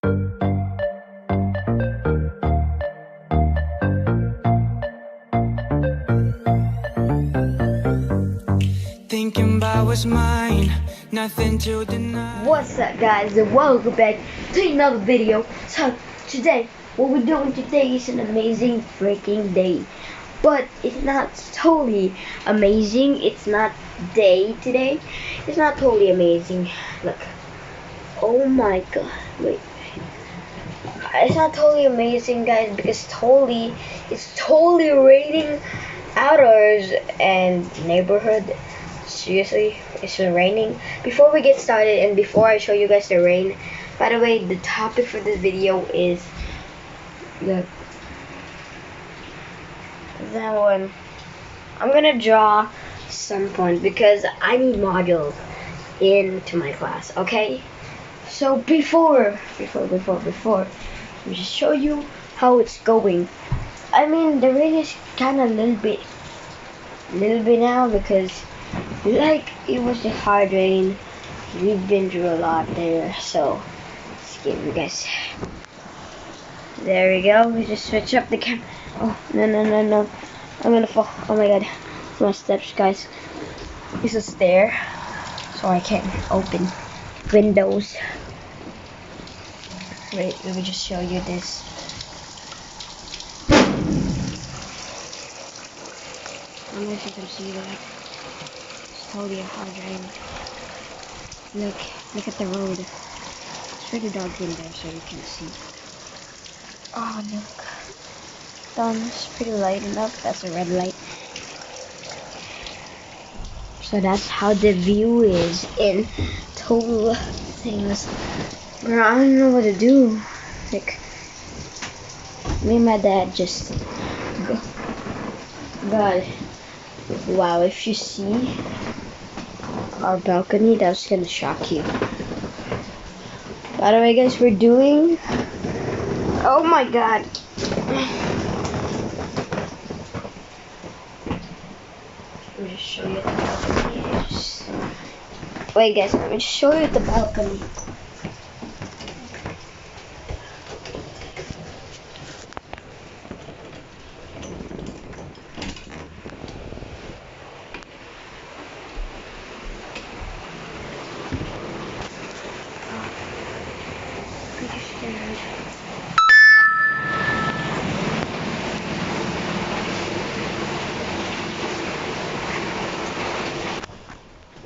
Thinking about what's mine, nothing to deny. What's up, guys, and welcome back to another video. So today, what we're doing today is an amazing freaking day, but it's not totally amazing. It's not day today. It's not totally amazing. Look, oh my god, wait. It's not totally amazing, guys, because it's totally raining outdoors and neighborhood. Seriously, it's raining. Before we get started and before I show you guys the rain, by the way, the topic for this video is that one. I'm gonna draw some point because I need modules into my class, okay? So before, let me just show you how it's going. I mean, the rain is kind of little bit now because like it was a hard rain. We've been through a lot there, so let's give you guys. There we go. We just switch up the camera. Oh no! I'm gonna fall. Oh my god, my steps, guys. It's a stair, so I can't open windows. Wait, let me just show you this. I don't know if you can see that. It's totally a hard rain. Look at the road. It's pretty dark in there, so you can see. Oh look, it's pretty light enough. That's a red light. So that's how the view is in total things. Bro, I don't know what to do. Like, me and my dad just God. Wow, if you see our balcony, that's gonna shock you. By the way, guys, we're doing. Oh my god. Let me just show you the balcony. Wait, guys, let me just show you the balcony.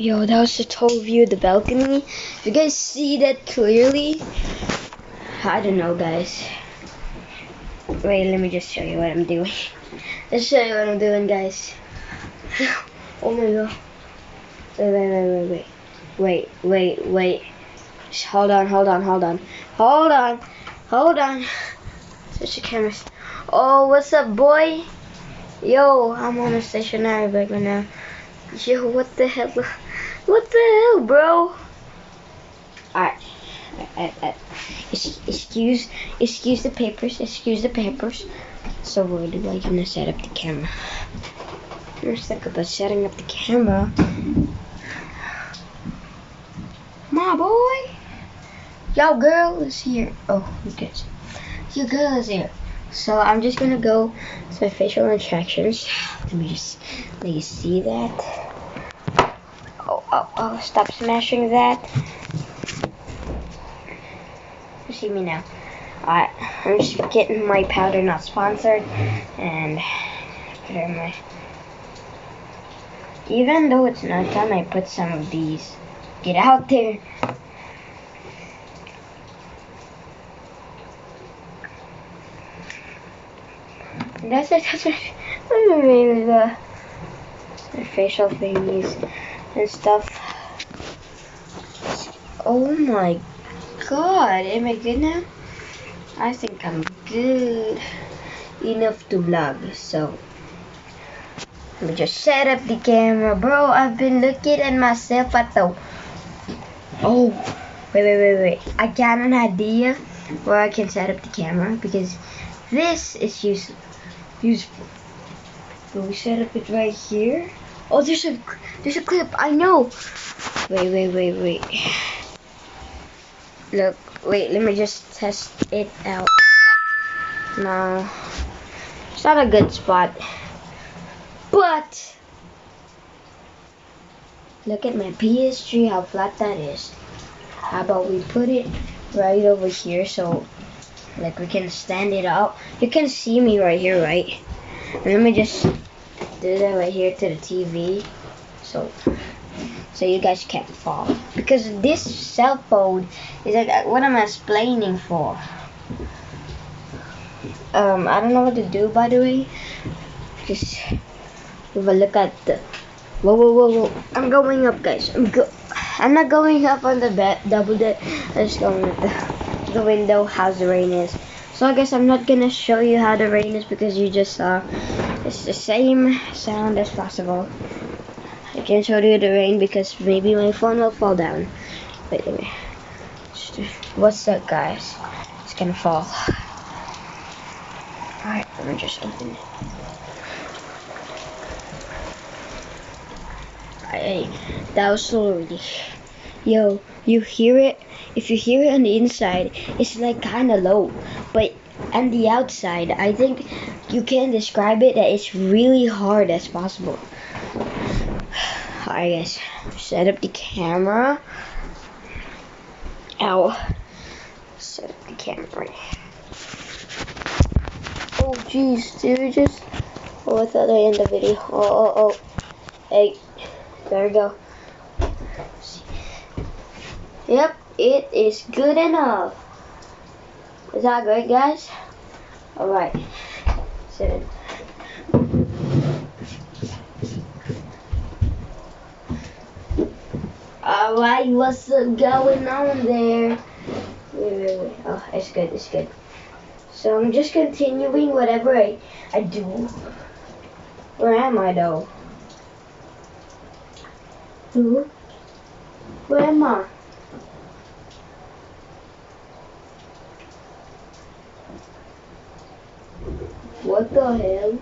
Yo, that was the total view of the balcony. If you guys see that clearly, I don't know, guys. Wait, let me just show you what I'm doing. Let's show you what I'm doing, guys. Oh my god. Wait. Just hold on. Switch the cameras. Oh, what's up, boy? Yo, I'm on a stationary bike right now. Yo, what the hell? What the hell, bro? Alright. Excuse the papers. So where do I gonna set up the camera? Let's think about setting up the camera. My boy. Yo, girl is here. Oh, okay. Your girl is here. So I'm just gonna go to my facial interactions. Let me just let you see that. Oh, stop smashing that. You see me now. Alright, I'm just getting my powder, not sponsored, and put it in my. Even though it's not time, I put some of these. Get out there. That's the facial thingies and stuff. Oh my god, am I good now? I think I'm good enough to vlog, so let me just set up the camera. Bro, I've been looking at myself at the. Oh, wait. I got an idea where I can set up the camera because this is useful. Will we set up it right here? Oh, there's a clip. I know. Wait. Look. wait, let me just test it out. No, it's not a good spot. But look at my PS3, how flat that is. How about we put it right over here so like we can stand it up. You can see me right here, right? And let me just do that right here to the TV so you guys can't fall. Because this cell phone is like, what am I explaining for? I don't know what to do, by the way. Just have a look at the. Whoa! I'm going up, guys. I'm not going up on the bed, double bed. I'm just going at the window. How's the rain is. So I guess I'm not gonna show you how the rain is because you just saw. It's the same sound as possible. I can't show you the rain because maybe my phone will fall down. Wait. What's up, guys? It's gonna fall. Alright, let me just open it. Hey, that was so really. Yo, you hear it? If you hear it on the inside, it's like kind of low. But on the outside, I think you can describe it that it's really hard as possible. Alright, guys. Set up the camera. Ow. Set up the camera. Oh, jeez. Did we just... Oh, I thought I ended the video. Oh. Hey. There we go. Yep, it is good enough. Is that great, guys? Alright. Sit in. Alright, what's going on there? Wait. Oh, it's good. So I'm just continuing whatever I do. Where am I though? Where am I? What the hell?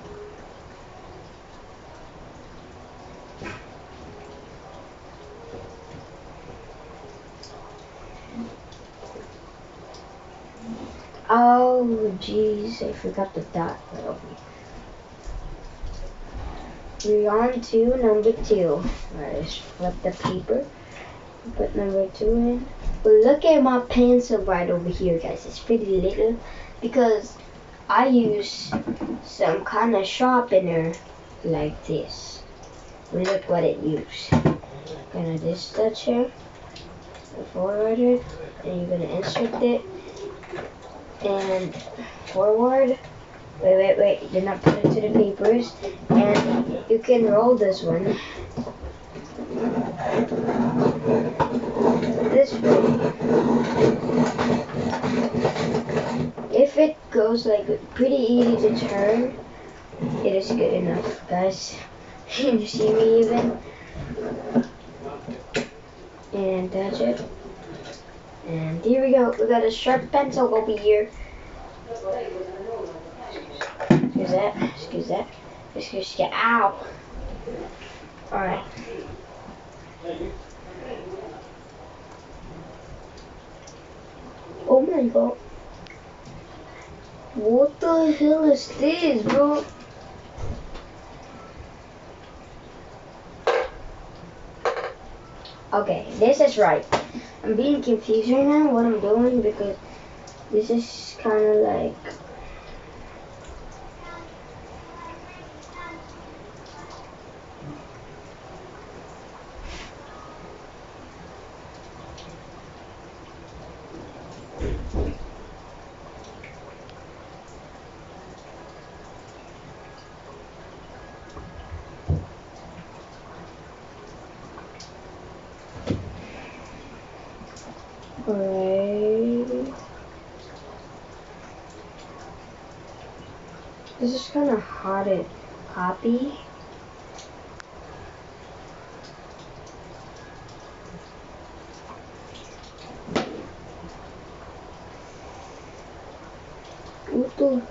Oh jeez, I forgot the dot. We're on to number 2. Alright, flip the paper. Put number 2 in. But look at my pencil right over here, guys. It's pretty little because I use some kind of sharpener like this. Look what it used. Gonna this touch here, forward it, and you're gonna insert it, and forward. Wait. Do not put it to the papers, and you can roll this one. This way. If it goes like pretty easy to turn, it is good enough, guys. Can you see me even? And that's it. And here we go. We got a sharp pencil over here. Excuse that. Ow! Alright. Oh my god. What the hell is this, bro? Okay, this is right. I'm being confused right now what I'm doing because this is kind of like... Alright. This is kind of hard to copy. What the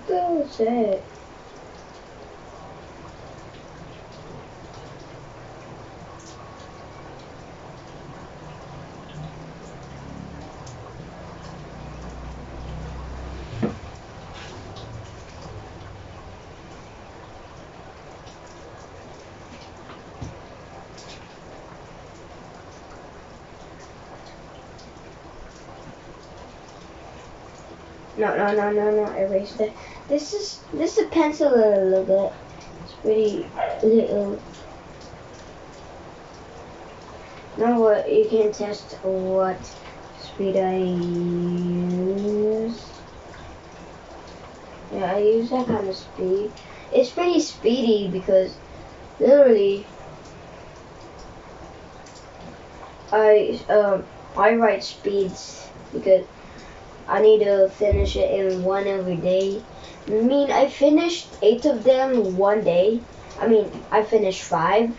hell is that? No, erase that. This is a pencil a little bit. It's pretty little. Now what you can test what speed I use. Yeah, I use that kind of speed. It's pretty speedy because literally I write speeds because I need to finish it in one every day. I mean, I finished 8 of them one day. I mean, I finished 5.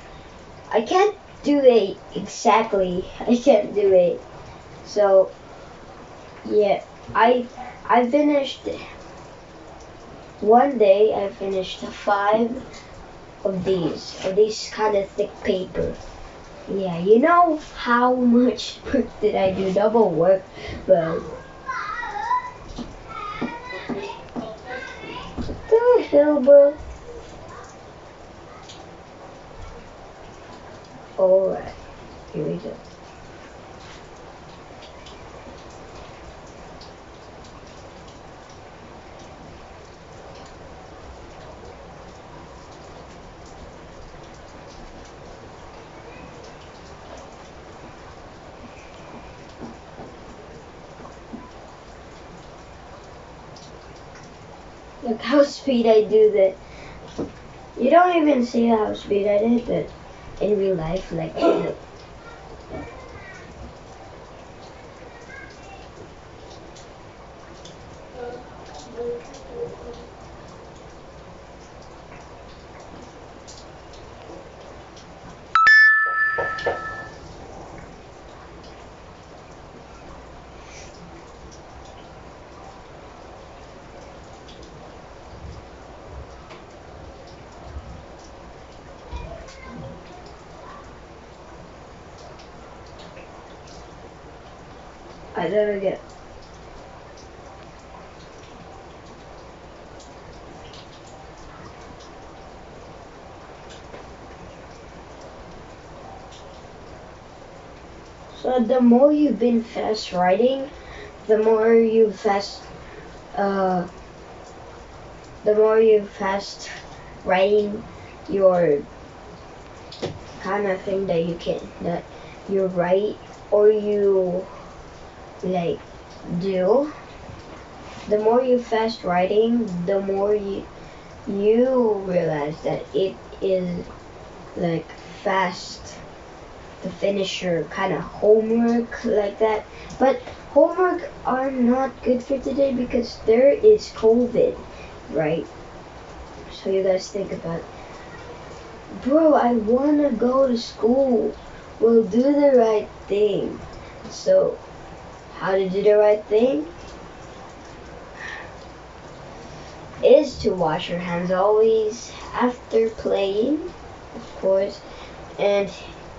I can't do 8 exactly. I can't do 8. So, yeah, I finished one day. I finished 5 of these kind of thick paper. Yeah, you know how much work did I do? Double work, but what the hell, bro? Alright, here we go. Look how speed I do that. You don't even see how speed I did, but in real life, like, look. I never get. So the more you've been fast riding, the more you fast, uh, the more you fast riding your kind of thing that you write or you like do. The more you fast writing, the more you realize that it is like fast to finish your kind of homework like that. But homework are not good for today because there is COVID, right? So you guys think about, bro, I wanna go to school. We'll do the right thing. So how to do the right thing is to wash your hands always after playing, of course, and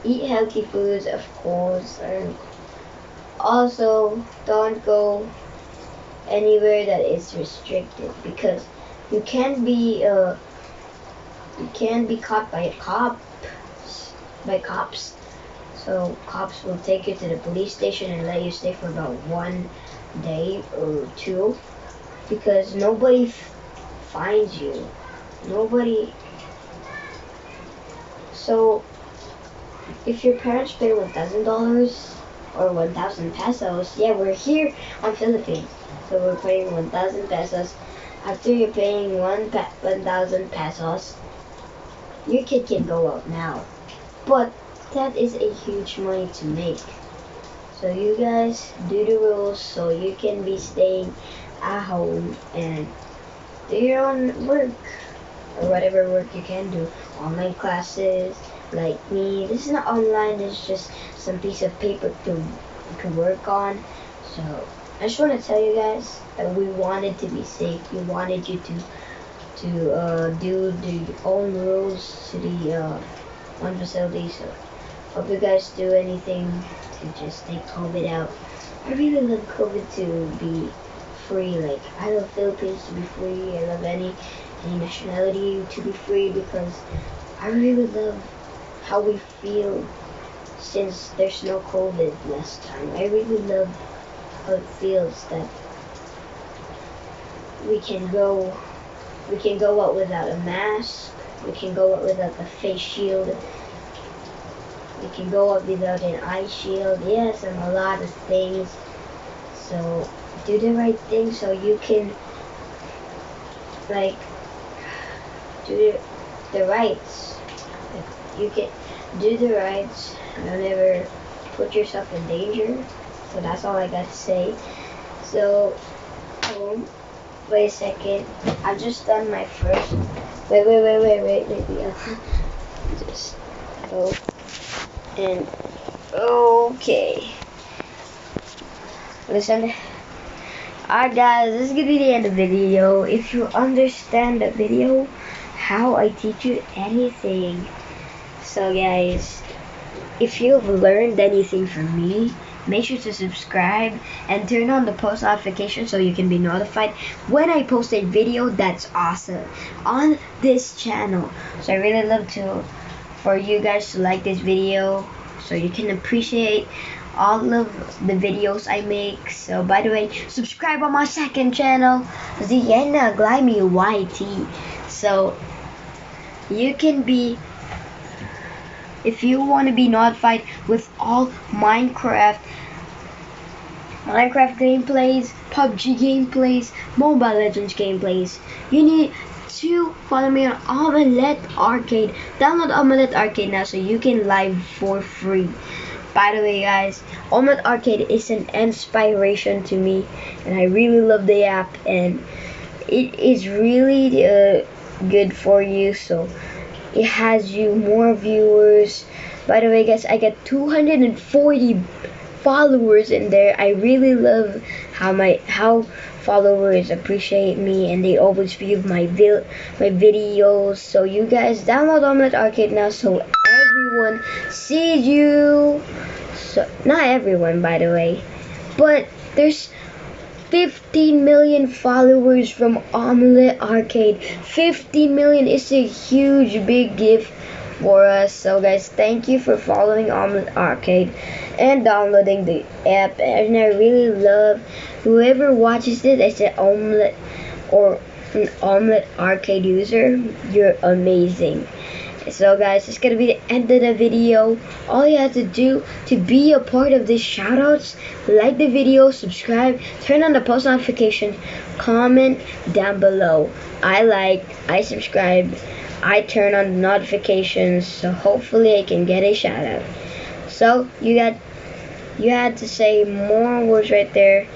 eat healthy foods, of course, and also don't go anywhere that is restricted because you can be caught by cops. So cops will take you to the police station and let you stay for about 1 day or 2 because nobody finds you. Nobody. So if your parents pay $1,000 or 1,000 pesos, yeah, we're here on Philippines, so we're paying 1,000 pesos. After you're paying 1,000 pesos, your kid can go out now. But that is a huge money to make. So you guys do the rules so you can be staying at home and do your own work or whatever work you can do. Online classes, like me. This is not online, it's just some piece of paper to work on. So I just want to tell you guys that we wanted to be safe. We wanted you to do the own rules to the one facility. So hope you guys do anything to just take COVID out. I really love COVID to be free. Like I love Philippines to be free. I love any nationality to be free because I really love how we feel since there's no COVID last time. I really love how it feels that we can go out without a mask. We can go out without the face shield. We can go out without an eye shield. Yes, and a lot of things. So do the right thing so you can like do the rights. You can do the rights. Don't ever put yourself in danger. So that's all I got to say. So wait a second. I've just done my first. Wait. Just go and okay. Listen. Alright guys, this is gonna be the end of the video. If you understand the video, how I teach you anything. So guys, if you've learned anything from me, make sure to subscribe and turn on the post notification so you can be notified when I post a video that's awesome on this channel. So I really love for you guys to like this video so you can appreciate all of the videos I make. So by the way, subscribe on my second channel, Ziena Glaime YT. So you can be, if you want to be notified with all Minecraft gameplays, PUBG gameplays, Mobile Legends gameplays, you need to follow me on Omelette Arcade. Download Omelette Arcade now so you can live for free. By the way guys, Omelette Arcade is an inspiration to me and I really love the app and it is really good for you. So it has you more viewers. By the way guys, I get 240 followers in there. I really love how followers appreciate me and they always view my videos. So you guys download Omelette Arcade now so everyone sees you. So not everyone, by the way, but there's 15 million followers from Omelette Arcade. 15 million is a huge big gift for us. So guys, thank you for following Omelette Arcade and downloading the app. And I really love whoever watches this as an Omelette or an Omelette Arcade user. You're amazing. So guys, it's gonna be the end of the video. All you have to do to be a part of these shoutouts, like the video, subscribe, turn on the post notification, comment down below. I subscribe, I turn on the notifications, so hopefully I can get a shout out. So you had to say more words right there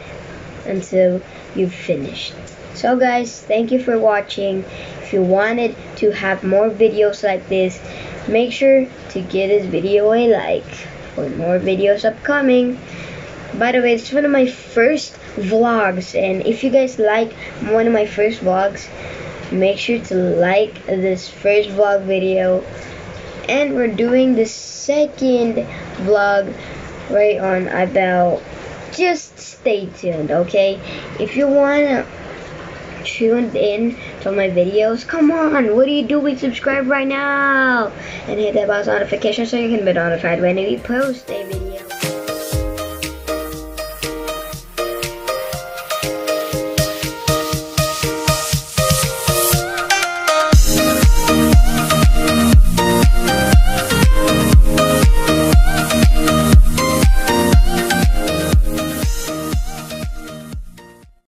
until you've finished. So guys, thank you for watching. If you wanted to have more videos like this, make sure to give this video a like for more videos upcoming. By the way, it's one of my first vlogs, and if you guys like one of my first vlogs, make sure to like this first vlog video. And we're doing the second vlog right on about. Just stay tuned, okay? If you wanna tuned in to my videos, come on, what are you doing? Subscribe right now and hit that bell notification so you can be notified when we post a video.